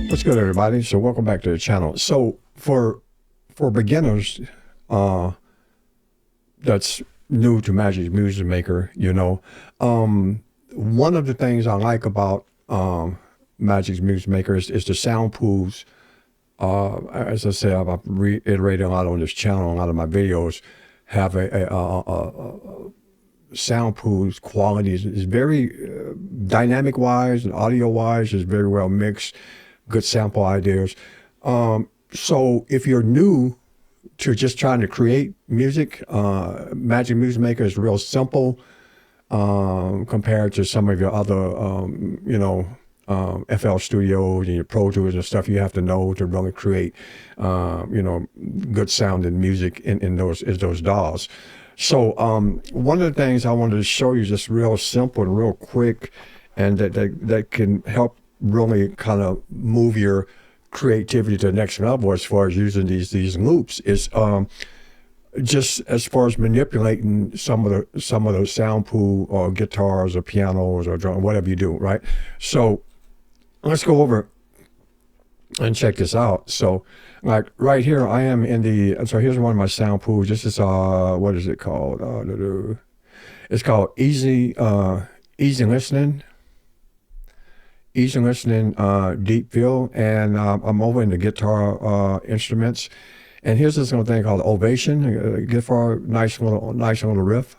What's good, everybody? So welcome back to the channel. So for beginners that's new to Magic's Music Maker, you know, one of the things I like about Magic's Music Maker is the Soundpools. As I say, I've reiterated a lot on this channel. A lot of my videos have a Soundpool's quality is very dynamic wise and audio wise is very well mixed. Good sample ideas. So if you're new to just trying to create music, Magic Music Maker is real simple compared to some of your other, FL Studios and your Pro Tools and stuff. You have to know to really create, good sounding music in those DAWs. So one of the things I wanted to show you, just real simple and real quick, and that can help really kind of move your creativity to the next level as far as using these loops, is just as far as manipulating some of those Soundpool or guitars or pianos or drum, whatever you do, right? So let's go over and check this out. So like right here, I am in the, so here's one of my Soundpools. This is what is it called? It's called Easy Listening. Easy Listening Deep Feel, and I'm over in the guitar instruments, and here's this little thing called Ovation. Guitar, nice little riff.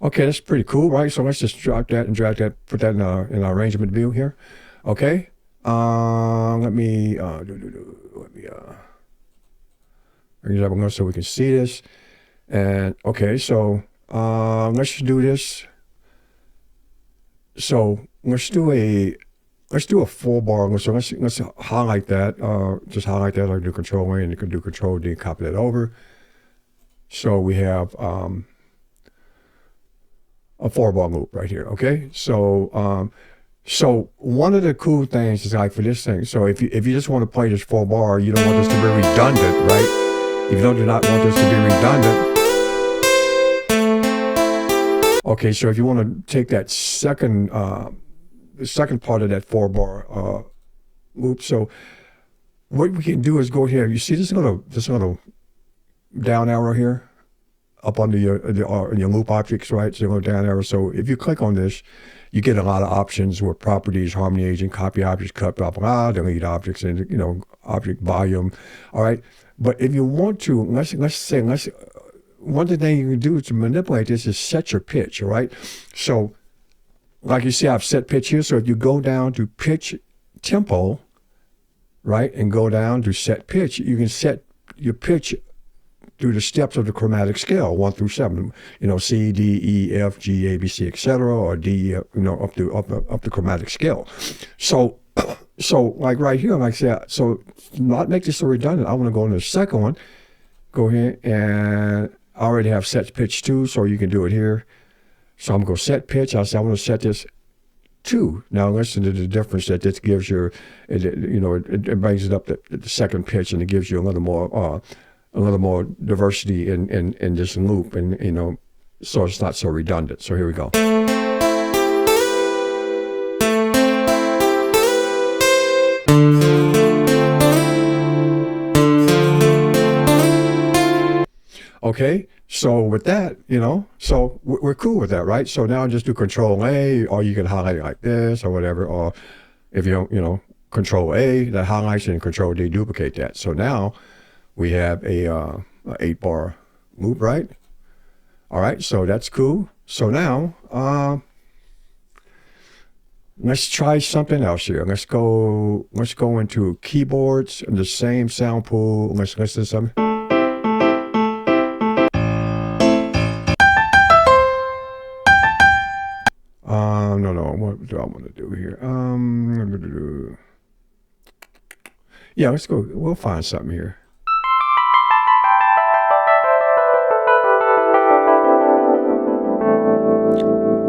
Okay, that's pretty cool, right? So let's just drop that and drag that, put that in our arrangement view here. Okay, let me bring it up so we can see this. And okay, so let's just do this. So let's do a 4-bar. So let's highlight that. Just highlight that. I do Control A, and you can do Control D, copy that over. So we have a 4-bar loop right here. Okay, so so one of the cool things is like for this thing. So if you just want to play this 4-bar, you don't want this to be redundant, right? If you do not want this to be redundant. Okay, so if you want to take that second part of that 4-bar loop, so what we can do is go here. You see this little down arrow here up under your loop objects, right? So little down arrow. So if you click on this, you get a lot of options with properties, harmony agent, copy objects, cut, blah, blah, delete objects, and object volume. All right, but if you want to, one of the things you can do to manipulate this is set your pitch, all right? So, like you see, I've set pitch here. So if you go down to pitch tempo, right, and go down to set pitch, you can set your pitch through the steps of the chromatic scale, 1 through 7. C, D, E, F, G, A, B, C, etc., or D, up the chromatic scale. So, like right here, like I said, so not make this so redundant. I want to go into the second one. Go here and I already have set pitch 2, so you can do it here. So I'm going to set pitch. I say I want to set this 2. Now listen to the difference that this gives you. It brings it up to the second pitch, and it gives you a little more diversity in this loop, and so it's not so redundant. So here we go. Okay, so with that, so we're cool with that, right? So now just do Control A, or you can highlight it like this or whatever, or if you don't, Control A, that highlights it, and Control D, duplicate that. So now we have a 8-bar loop, right? All right, so that's cool. So now let's try something else here. Let's go into keyboards and the same Soundpool. Let's listen to something. No. What do I want to do here? Yeah, let's go. We'll find something here.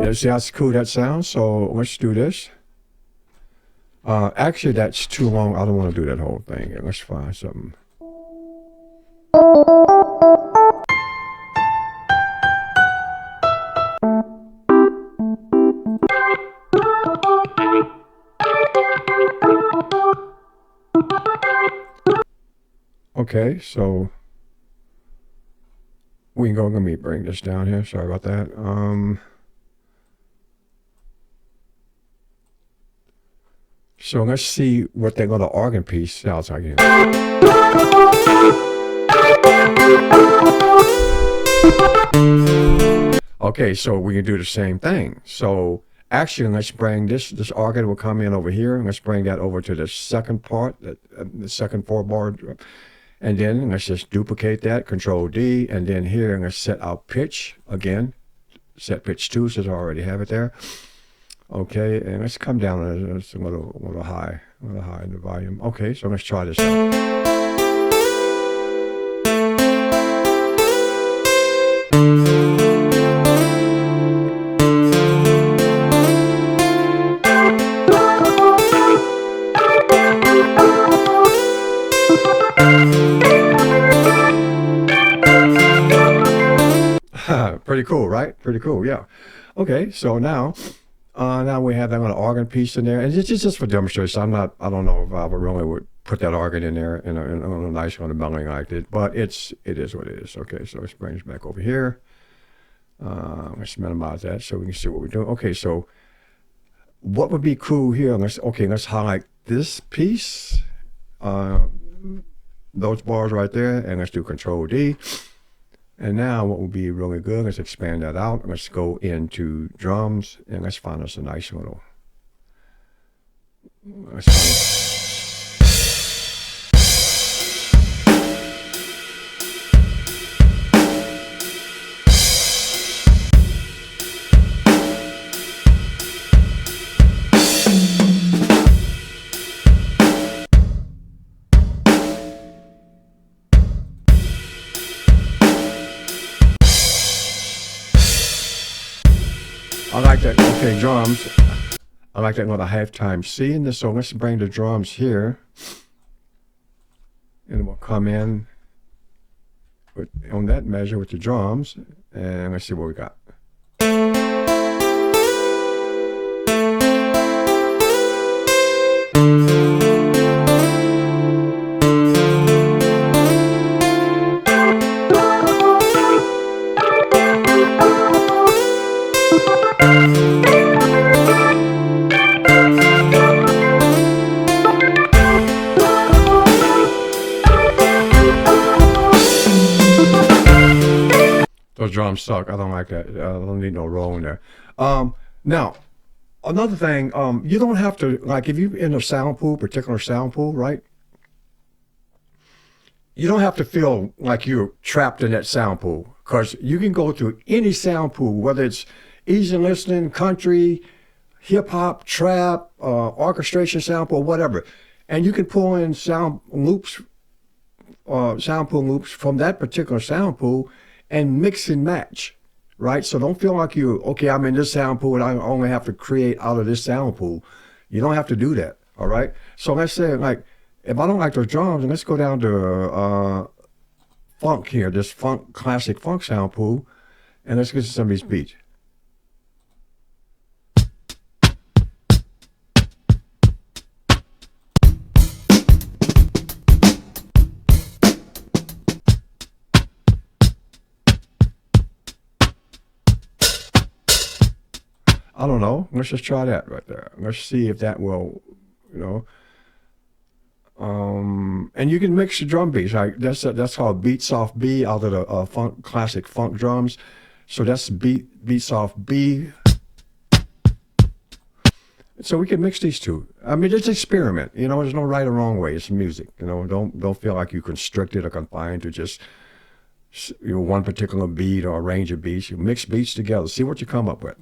Yeah, see how cool that sounds? So let's do this. Actually, that's too long. I don't want to do that whole thing. Yeah, let's find something. Okay, so we can go. Let me bring this down here. Sorry about that. So let's see what that little organ piece sounds like here. Okay, so we can do the same thing. So actually, let's bring this organ will come in over here. Let's bring that over to the second part, the second 4-bar. And then let's just duplicate that, Control D, and then here let's set our pitch again. Set pitch 2 since I already have it there. Okay, and let's come down. It's a little high in the volume. Okay, so let's try this out. Pretty cool, right? Pretty cool, yeah. Okay, so now we have that little organ piece in there, and it's just for demonstration. I don't know if I really would put that organ in there in a nice kind of melody like it, but it is what it is. Okay, so let's bring this back over here. Let's minimize that so we can see what we're doing. Okay, so what would be cool here? Let's highlight this piece, those bars right there, and let's do Control D. And now what would be really good, let's expand that out. Let's go into drums and let's find us a nice little, I like that. Okay, drums. I like that little halftime C in this. So let's bring the drums here, and we'll come in on that measure with the drums, and let's see what we got. Those drums suck. I don't like that. I don't need no roll in there. Now, another thing, you don't have to, like if you're in a Soundpool, particular Soundpool, right? You don't have to feel like you're trapped in that Soundpool, because you can go to any Soundpool, whether it's easy listening, country, hip hop, trap, orchestration Soundpool, whatever, and you can pull in sound loops, Soundpool loops from that particular Soundpool and mix and match, right? So don't feel like okay, I'm in this Soundpool and I only have to create out of this Soundpool. You don't have to do that, all right? So let's say, like, if I don't like those drums, and let's go down to funk here, this classic funk Soundpool, and let's get to some of these beats. I don't know. Let's just try that right there. Let's see if that will, and you can mix the drum beats. Like that's called beats off B out of the classic funk drums. So that's beats off B. So we can mix these two. I mean, it's experiment. There's no right or wrong way. It's music. Don't feel like you're constricted or confined to just one particular beat or a range of beats. You mix beats together. See what you come up with.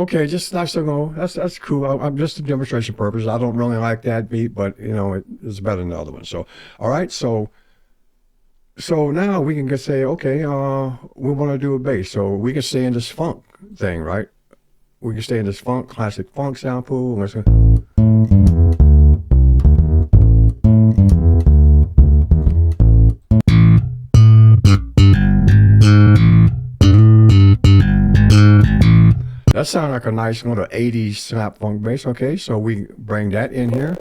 Okay, just nice to know. That's cool. I'm just a demonstration purpose. I don't really like that beat, but you know, it's better than the other one. So, all right. So now we can just say, okay, we want to do a bass. So we can stay in this funk thing, right? We can stay in this funk, classic funk Soundpool. Let's go. That sounds like a nice little 80s slap funk bass. Okay, so we bring that in here.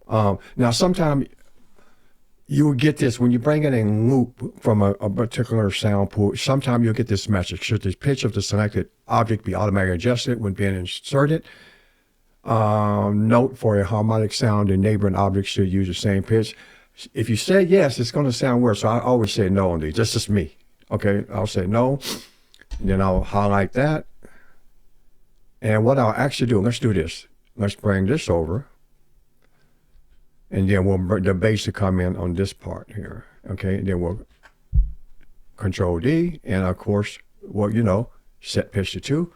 Now, sometimes you will get this when you bring it in loop from a particular Soundpool. Sometimes you'll get this message: should the pitch of the selected object be automatically adjusted when being inserted? Note: for a harmonic sound, the neighboring objects should use the same pitch. If you say yes, it's going to sound weird. So I always say no on these. That's just me. Okay, I'll say no. Then I'll highlight that. And what I'll actually do, let's do this. Let's bring this over. And then we'll bring the bass to come in on this part here. Okay, and then we'll Control D. And of course, well, you know, set pitch to 2.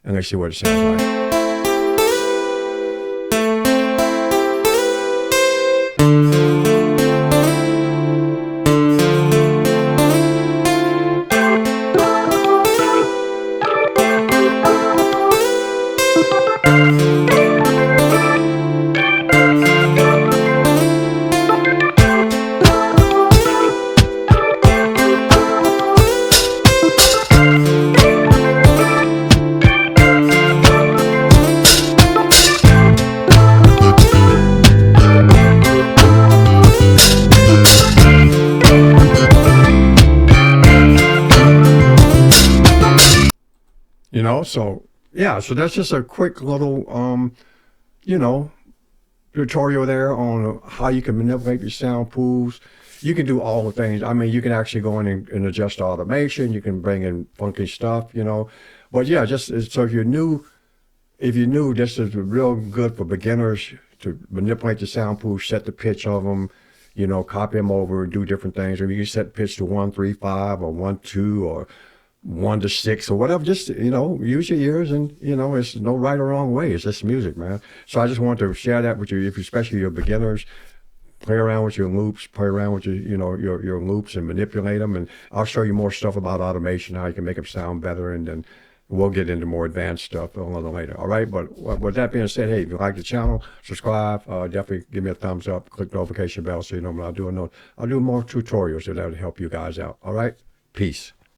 And let's see what it sounds like. You know, so yeah, so that's just a quick little, you know, tutorial there on how you can manipulate your Soundpools. You can do all the things. I mean, you can actually go in and adjust the automation. You can bring in funky stuff, you know. But yeah, just so if you're new, this is real good for beginners to manipulate the Soundpool, set the pitch of them, you know, copy them over, do different things. Or you can set pitch to 1, 3, 5 or 1, 2 or 1 to 6 or whatever. Just, you know, use your ears, and you know, it's no right or wrong way. It's just music, man. So I just wanted to share that with you, if especially your beginners. Play around with your loops, play around with your, you know, your loops and manipulate them. And I'll show you more stuff about automation, how you can make them sound better, and then we'll get into more advanced stuff a little later. All right, but with that being said, hey, if you like the channel, subscribe. Definitely give me a thumbs up, click the notification bell so you know when I'll do more tutorials that will help you guys out. All right, peace.